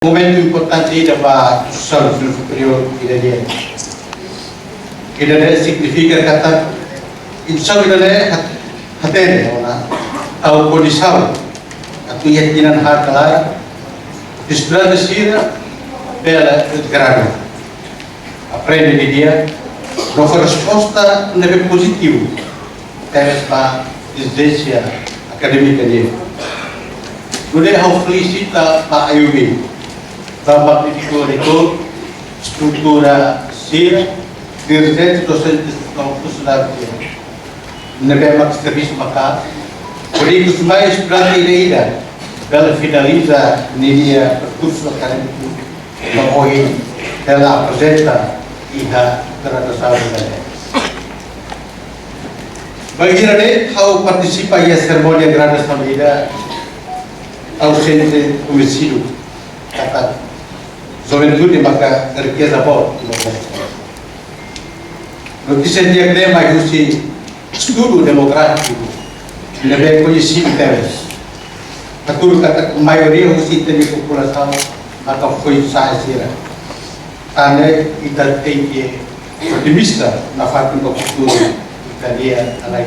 Momento importante dapat solusi superior ideia. Ideia significa kata insya Allah hati orang tahu kondisau atau yakinan hak kelar istilah sira bela grado. Aprende di dia nova resposta neve positivo esta exigência acadêmica dia. Mulher ao felicita Pak Ayubi Bapak Ibu struktura SIR dirigente docente campus Lagoa Nebema serviço maka por isso mais estudante ida ela finaliza nidia percurso acadêmico no hoje ela apresenta iha terhadap bagaimana how participa ya cerimônia grande família ausente homicídio kata juventude maka riqueza boa notícia dia que mais usi estudo democrático lebih conhecido teres atur kata maioria usi tadi população maka foi saíra ane kita tinggi otimista na fatin do futuro italia alai